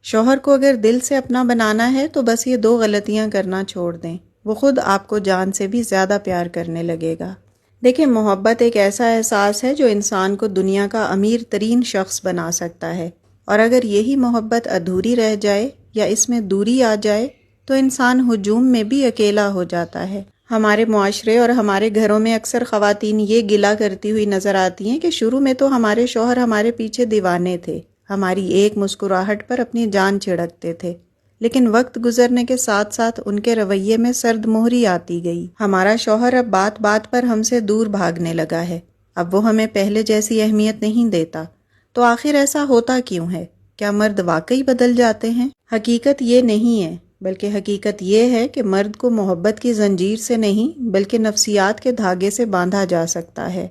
شوہر کو اگر دل سے اپنا بنانا ہے تو بس یہ 2 غلطیاں کرنا چھوڑ دیں، وہ خود آپ کو جان سے بھی زیادہ پیار کرنے لگے گا۔ دیکھیں، محبت ایک ایسا احساس ہے جو انسان کو دنیا کا امیر ترین شخص بنا سکتا ہے، اور اگر یہی محبت ادھوری رہ جائے یا اس میں دوری آ جائے تو انسان ہجوم میں بھی اکیلا ہو جاتا ہے۔ ہمارے معاشرے اور ہمارے گھروں میں اکثر خواتین یہ گلہ کرتی ہوئی نظر آتی ہیں کہ شروع میں تو ہمارے شوہر ہمارے پیچھے دیوانے تھے، ہماری ایک مسکراہٹ پر اپنی جان چھڑکتے تھے، لیکن وقت گزرنے کے ساتھ ساتھ ان کے رویے میں سرد مہری آتی گئی۔ ہمارا شوہر اب بات بات پر ہم سے دور بھاگنے لگا ہے، اب وہ ہمیں پہلے جیسی اہمیت نہیں دیتا۔ تو آخر ایسا ہوتا کیوں ہے؟ کیا مرد واقعی بدل جاتے ہیں؟ حقیقت یہ نہیں ہے، بلکہ حقیقت یہ ہے کہ مرد کو محبت کی زنجیر سے نہیں بلکہ نفسیات کے دھاگے سے باندھا جا سکتا ہے۔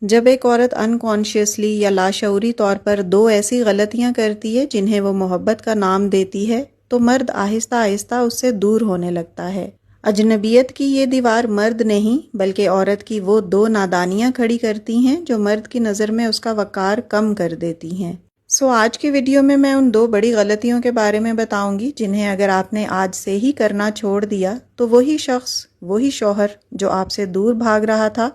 جب ایک عورت انکانشیسلی یا لاشعوری طور پر 2 ایسی غلطیاں کرتی ہے جنہیں وہ محبت کا نام دیتی ہے تو مرد آہستہ آہستہ اس سے دور ہونے لگتا ہے۔ اجنبیت کی یہ دیوار مرد نہیں بلکہ عورت کی وہ 2 نادانیاں کھڑی کرتی ہیں جو مرد کی نظر میں اس کا وقار کم کر دیتی ہیں۔ آج کی ویڈیو میں ان 2 بڑی غلطیوں کے بارے میں بتاؤں گی جنہیں اگر آپ نے آج سے ہی کرنا چھوڑ دیا تو وہی شخص، وہی شوہر جو آپ سے دور بھاگ رہا تھا،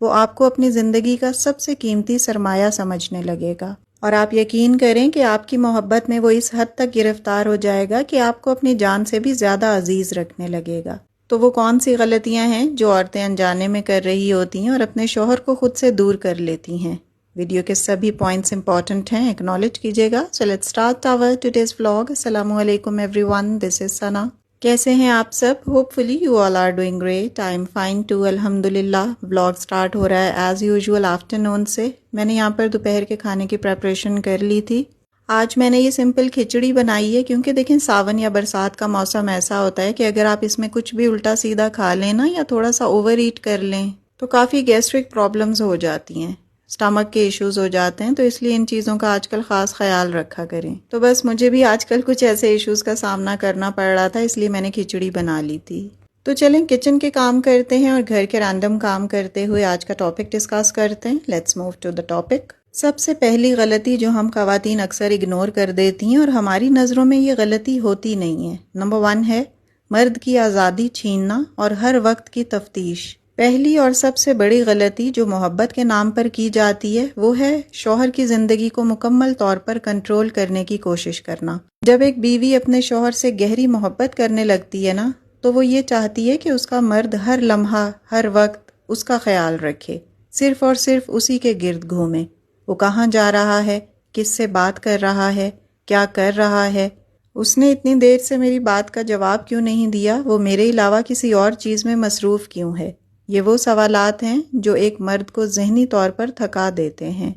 وہ آپ کو اپنی زندگی کا سب سے قیمتی سرمایہ سمجھنے لگے گا، اور آپ یقین کریں کہ آپ کی محبت میں وہ اس حد تک گرفتار ہو جائے گا کہ آپ کو اپنی جان سے بھی زیادہ عزیز رکھنے لگے گا۔ تو وہ کون سی غلطیاں ہیں جو عورتیں انجانے میں کر رہی ہوتی ہیں اور اپنے شوہر کو خود سے دور کر لیتی ہیں؟ ویڈیو کے سبھی پوائنٹس امپورٹنٹ ہیں، اکنالج کیجیے گا۔ So let's start our today's vlog۔ السلام علیکم everyone، this is ثنا۔ کیسے ہیں آپ سب؟ Hopefully you all are doing great۔ I'm fine too، الحمدللہ۔ vlog سٹارٹ ہو رہا ہے ایز یوزول آفٹرنون سے۔ میں نے یہاں پر دوپہر کے کھانے کی پریپریشن کر لی تھی۔ آج میں نے یہ سمپل کھچڑی بنائی ہے کیونکہ دیکھیں ساون یا برسات کا موسم ایسا ہوتا ہے کہ اگر آپ اس میں کچھ بھی الٹا سیدھا کھا لیں نا یا تھوڑا سا اوور ایٹ کر لیں تو کافی گیسٹرک پرابلمز ہو جاتی ہیں، سٹمک کے ایشوز ہو جاتے ہیں، تو اس لیے ان چیزوں کا آج کل خاص خیال رکھا کریں۔ تو بس مجھے بھی آج کل کچھ ایسے ایشوز کا سامنا کرنا پڑ رہا تھا، اس لیے میں نے کھچڑی بنا لی تھی۔ تو چلیں کچن کے کام کرتے ہیں اور گھر کے رینڈم کام کرتے ہوئے آج کا ٹاپک ڈسکس کرتے ہیں۔ Let's move to the topic. سب سے پہلی غلطی جو ہم خواتین اکثر اگنور کر دیتی ہیں اور ہماری نظروں میں یہ غلطی ہوتی نہیں ہے، نمبر 1 ہے مرد کی آزادی چھیننا اور ہر وقت کی تفتیش۔ پہلی اور سب سے بڑی غلطی جو محبت کے نام پر کی جاتی ہے وہ ہے شوہر کی زندگی کو مکمل طور پر کنٹرول کرنے کی کوشش کرنا۔ جب ایک بیوی اپنے شوہر سے گہری محبت کرنے لگتی ہے نا تو وہ یہ چاہتی ہے کہ اس کا مرد ہر لمحہ، ہر وقت اس کا خیال رکھے، صرف اور صرف اسی کے گرد گھومے۔ وہ کہاں جا رہا ہے، کس سے بات کر رہا ہے، کیا کر رہا ہے، اس نے اتنی دیر سے میری بات کا جواب کیوں نہیں دیا، وہ میرے علاوہ کسی اور چیز میں مصروف کیوں ہے۔ یہ وہ سوالات ہیں جو ایک مرد کو ذہنی طور پر تھکا دیتے ہیں۔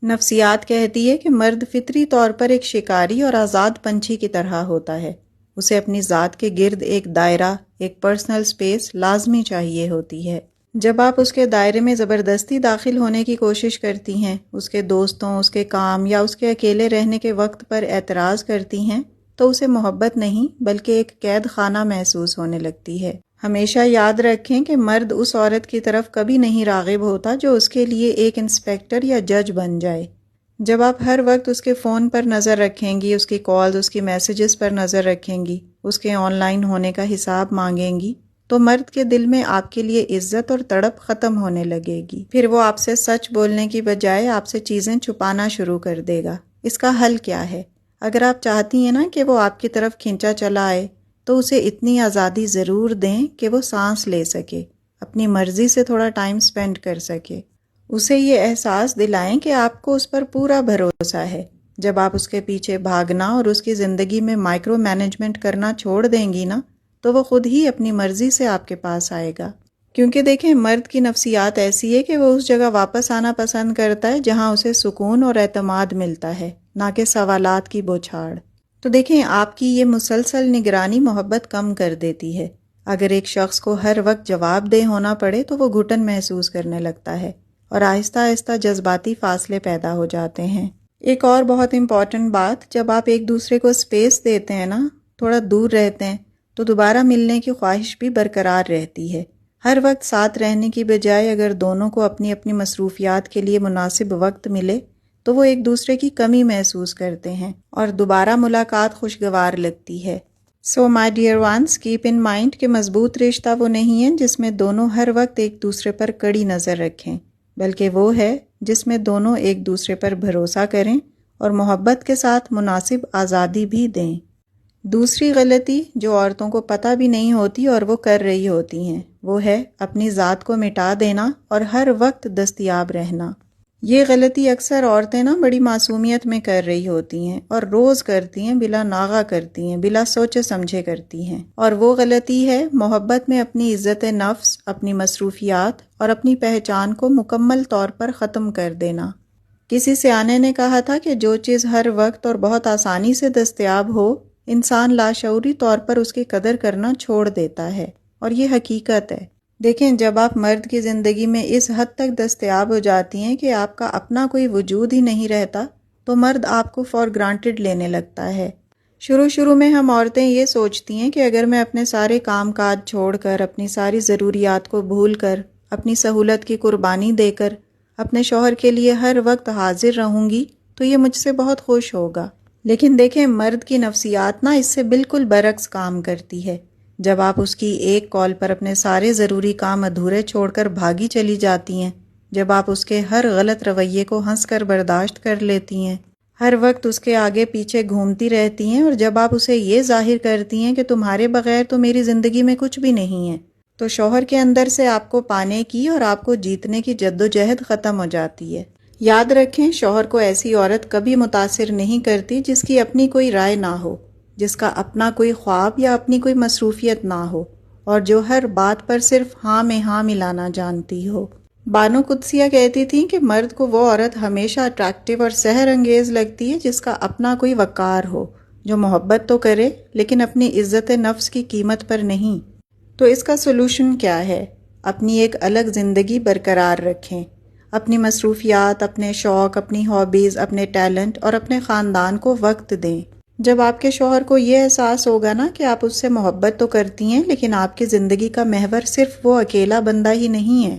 نفسیات کہتی ہے کہ مرد فطری طور پر ایک شکاری اور آزاد پنچھی کی طرح ہوتا ہے، اسے اپنی ذات کے گرد ایک دائرہ، ایک پرسنل سپیس لازمی چاہیے ہوتی ہے۔ جب آپ اس کے دائرے میں زبردستی داخل ہونے کی کوشش کرتی ہیں، اس کے دوستوں، اس کے کام یا اس کے اکیلے رہنے کے وقت پر اعتراض کرتی ہیں تو اسے محبت نہیں بلکہ ایک قید خانہ محسوس ہونے لگتی ہے۔ ہمیشہ یاد رکھیں کہ مرد اس عورت کی طرف کبھی نہیں راغب ہوتا جو اس کے لیے ایک انسپیکٹر یا جج بن جائے۔ جب آپ ہر وقت اس کے فون پر نظر رکھیں گی، اس کی کالز، اس کی میسیجز پر نظر رکھیں گی، اس کے آن لائن ہونے کا حساب مانگیں گی، تو مرد کے دل میں آپ کے لیے عزت اور تڑپ ختم ہونے لگے گی۔ پھر وہ آپ سے سچ بولنے کی بجائے آپ سے چیزیں چھپانا شروع کر دے گا۔ اس کا حل کیا ہے؟ اگر آپ چاہتی ہیں نا کہ وہ آپ کی طرف کھنچا چلا آئے تو اسے اتنی آزادی ضرور دیں کہ وہ سانس لے سکے، اپنی مرضی سے تھوڑا ٹائم سپینڈ کر سکے۔ اسے یہ احساس دلائیں کہ آپ کو اس پر پورا بھروسہ ہے۔ جب آپ اس کے پیچھے بھاگنا اور اس کی زندگی میں مائکرو مینجمنٹ کرنا چھوڑ دیں گی نا تو وہ خود ہی اپنی مرضی سے آپ کے پاس آئے گا۔ کیونکہ دیکھیں مرد کی نفسیات ایسی ہے کہ وہ اس جگہ واپس آنا پسند کرتا ہے جہاں اسے سکون اور اعتماد ملتا ہے، نہ کہ سوالات کی بوچھاڑ۔ تو دیکھیں آپ کی یہ مسلسل نگرانی محبت کم کر دیتی ہے۔ اگر ایک شخص کو ہر وقت جواب دہ ہونا پڑے تو وہ گھٹن محسوس کرنے لگتا ہے اور آہستہ آہستہ جذباتی فاصلے پیدا ہو جاتے ہیں۔ ایک اور بہت امپورٹنٹ بات، جب آپ ایک دوسرے کو اسپیس دیتے ہیں نا، تھوڑا دور رہتے ہیں، تو دوبارہ ملنے کی خواہش بھی برقرار رہتی ہے۔ ہر وقت ساتھ رہنے کی بجائے اگر دونوں کو اپنی اپنی مصروفیات کے لیے مناسب وقت ملے تو وہ ایک دوسرے کی کمی محسوس کرتے ہیں اور دوبارہ ملاقات خوشگوار لگتی ہے۔ So my dear ones, keep in mind کہ مضبوط رشتہ وہ نہیں ہے جس میں دونوں ہر وقت ایک دوسرے پر کڑی نظر رکھیں، بلکہ وہ ہے جس میں دونوں ایک دوسرے پر بھروسہ کریں اور محبت کے ساتھ مناسب آزادی بھی دیں۔ دوسری غلطی جو عورتوں کو پتہ بھی نہیں ہوتی اور وہ کر رہی ہوتی ہیں، وہ ہے اپنی ذات کو مٹا دینا اور ہر وقت دستیاب رہنا۔ یہ غلطی اکثر عورتیں بڑی معصومیت میں کر رہی ہوتی ہیں اور روز کرتی ہیں، بلا ناغہ کرتی ہیں، بلا سوچے سمجھے کرتی ہیں، اور وہ غلطی ہے محبت میں اپنی عزت نفس، اپنی مصروفیات اور اپنی پہچان کو مکمل طور پر ختم کر دینا۔ کسی سیانے نے کہا تھا کہ جو چیز ہر وقت اور بہت آسانی سے دستیاب ہو، انسان لاشعوری طور پر اس کی قدر کرنا چھوڑ دیتا ہے، اور یہ حقیقت ہے۔ دیکھیں، جب آپ مرد کی زندگی میں اس حد تک دستیاب ہو جاتی ہیں کہ آپ کا اپنا کوئی وجود ہی نہیں رہتا، تو مرد آپ کو فار گرانٹڈ لینے لگتا ہے۔ شروع میں ہم عورتیں یہ سوچتی ہیں کہ اگر میں اپنے سارے کام کاج چھوڑ کر، اپنی ساری ضروریات کو بھول کر، اپنی سہولت کی قربانی دے کر اپنے شوہر کے لیے ہر وقت حاضر رہوں گی تو یہ مجھ سے بہت خوش ہوگا۔ لیکن دیکھیں، مرد کی نفسیات اس سے بالکل برعکس کام کرتی ہے۔ جب آپ اس کی ایک کال پر اپنے سارے ضروری کام ادھورے چھوڑ کر بھاگی چلی جاتی ہیں، جب آپ اس کے ہر غلط رویے کو ہنس کر برداشت کر لیتی ہیں، ہر وقت اس کے آگے پیچھے گھومتی رہتی ہیں، اور جب آپ اسے یہ ظاہر کرتی ہیں کہ تمہارے بغیر تو میری زندگی میں کچھ بھی نہیں ہے، تو شوہر کے اندر سے آپ کو پانے کی اور آپ کو جیتنے کی جدوجہد ختم ہو جاتی ہے۔ یاد رکھیں، شوہر کو ایسی عورت کبھی متاثر نہیں کرتی جس کی اپنی کوئی رائے نہ ہو، جس کا اپنا کوئی خواب یا اپنی کوئی مصروفیت نہ ہو، اور جو ہر بات پر صرف ہاں میں ہاں ملانا جانتی ہو۔ بانو قدسیہ کہتی تھیں کہ مرد کو وہ عورت ہمیشہ اٹریکٹیو اور سحر انگیز لگتی ہے جس کا اپنا کوئی وقار ہو، جو محبت تو کرے لیکن اپنی عزت نفس کی قیمت پر نہیں۔ تو اس کا سولوشن کیا ہے؟ اپنی ایک الگ زندگی برقرار رکھیں، اپنی مصروفیات، اپنے شوق، اپنی ہابیز، اپنے ٹیلنٹ اور اپنے خاندان کو وقت دیں۔ جب آپ کے شوہر کو یہ احساس ہوگا کہ آپ اس سے محبت تو کرتی ہیں لیکن آپ کی زندگی کا محور صرف وہ اکیلا بندہ ہی نہیں ہے،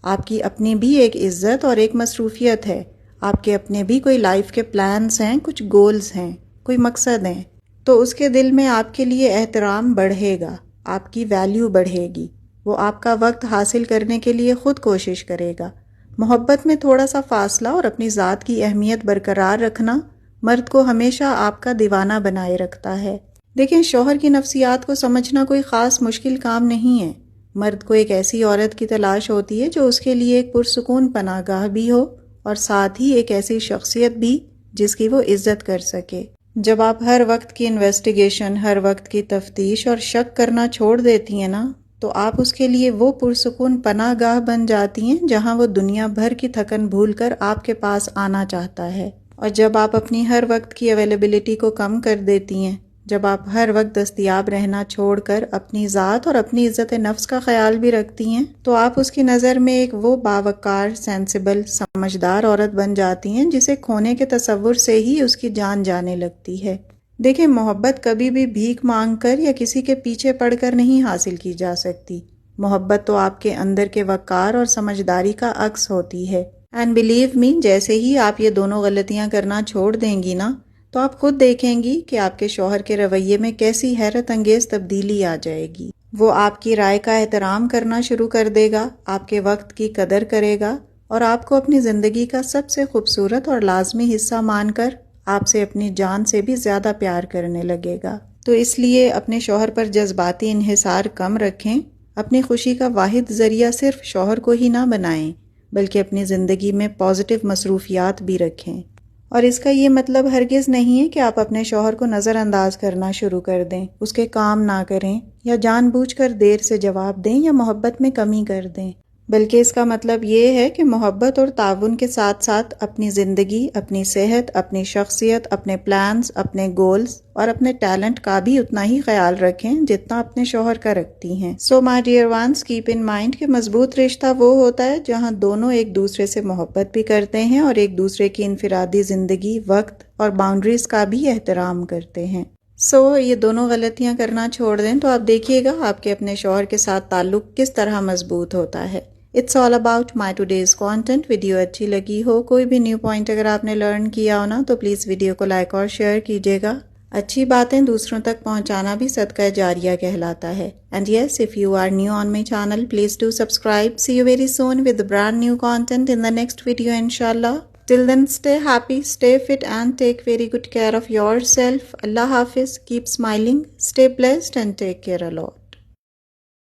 آپ کی اپنی بھی ایک عزت اور ایک مصروفیت ہے، آپ کے اپنے بھی کوئی لائف کے پلانز ہیں، کچھ گولز ہیں، کوئی مقصد ہیں، تو اس کے دل میں آپ کے لیے احترام بڑھے گا، آپ کی ویلیو بڑھے گی، وہ آپ کا وقت حاصل کرنے کے لیے خود کوشش کرے گا۔ محبت میں تھوڑا سا فاصلہ اور اپنی ذات کی اہمیت برقرار رکھنا مرد کو ہمیشہ آپ کا دیوانہ بنائے رکھتا ہے۔ دیکھیں، شوہر کی نفسیات کو سمجھنا کوئی خاص مشکل کام نہیں ہے۔ مرد کو ایک ایسی عورت کی تلاش ہوتی ہے جو اس کے لیے ایک پرسکون پناہ گاہ بھی ہو اور ساتھ ہی ایک ایسی شخصیت بھی جس کی وہ عزت کر سکے۔ جب آپ ہر وقت کی انویسٹیگیشن، ہر وقت کی تفتیش اور شک کرنا چھوڑ دیتی ہیں تو آپ اس کے لیے وہ پرسکون پناہ گاہ بن جاتی ہیں جہاں وہ دنیا بھر کی تھکن بھول کر آپ کے پاس آنا چاہتا ہے۔ اور جب آپ اپنی ہر وقت کی اویلیبلٹی کو کم کر دیتی ہیں، جب آپ ہر وقت دستیاب رہنا چھوڑ کر اپنی ذات اور اپنی عزت نفس کا خیال بھی رکھتی ہیں، تو آپ اس کی نظر میں ایک وہ باوقار، سینسیبل، سمجھدار عورت بن جاتی ہیں جسے کھونے کے تصور سے ہی اس کی جان جانے لگتی ہے۔ دیکھیں، محبت کبھی بھی بھیک مانگ کر یا کسی کے پیچھے پڑ کر نہیں حاصل کی جا سکتی۔ محبت تو آپ کے اندر کے وقار اور سمجھداری کا عکس ہوتی ہے۔ اینڈ بلیو می، جیسے ہی آپ یہ دونوں غلطیاں کرنا چھوڑ دیں گی تو آپ خود دیکھیں گی کہ آپ کے شوہر کے رویے میں کیسی حیرت انگیز تبدیلی آ جائے گی۔ وہ آپ کی رائے کا احترام کرنا شروع کر دے گا، آپ کے وقت کی قدر کرے گا، اور آپ کو اپنی زندگی کا سب سے خوبصورت اور لازمی حصہ مان کر آپ سے اپنی جان سے بھی زیادہ پیار کرنے لگے گا۔ تو اس لیے اپنے شوہر پر جذباتی انحصار کم رکھیں، اپنی خوشی کا واحد ذریعہ صرف شوہر کو ہی نہ بنائیں، بلکہ اپنی زندگی میں پازیٹیو مصروفیات بھی رکھیں۔ اور اس کا یہ مطلب ہرگز نہیں ہے کہ آپ اپنے شوہر کو نظر انداز کرنا شروع کر دیں، اس کے کام نہ کریں، یا جان بوجھ کر دیر سے جواب دیں یا محبت میں کمی کر دیں، بلکہ اس کا مطلب یہ ہے کہ محبت اور تعاون کے ساتھ ساتھ اپنی زندگی، اپنی صحت، اپنی شخصیت، اپنے پلانز، اپنے گولز اور اپنے ٹیلنٹ کا بھی اتنا ہی خیال رکھیں جتنا اپنے شوہر کا رکھتی ہیں۔ So my dear ones, keep in mind کہ مضبوط رشتہ وہ ہوتا ہے جہاں دونوں ایک دوسرے سے محبت بھی کرتے ہیں اور ایک دوسرے کی انفرادی زندگی، وقت اور باؤنڈریز کا بھی احترام کرتے ہیں۔ یہ دونوں غلطیاں کرنا چھوڑ دیں تو آپ دیکھیے گا آپ کے اپنے شوہر کے ساتھ تعلق کس طرح مضبوط ہوتا ہے۔ It's all about my today's content. Video اچھی لگی ہو، کوئی بھی نیو پوائنٹ اگر آپ نے لرن کیا ہو نا، تو پلیز ویڈیو کو لائک اور شیئر کیجیے گا. اچھی باتیں دوسروں تک پہنچانا بھی صدقہ جاریہ کہلاتا ہے. And yes, if you are new on my channel, please do subscribe. See you very soon with brand new content in the next video, inshallah. Till then, stay happy, stay fit and take very good care of yourself. Allah Hafiz. Keep smiling, stay blessed and take care a lot.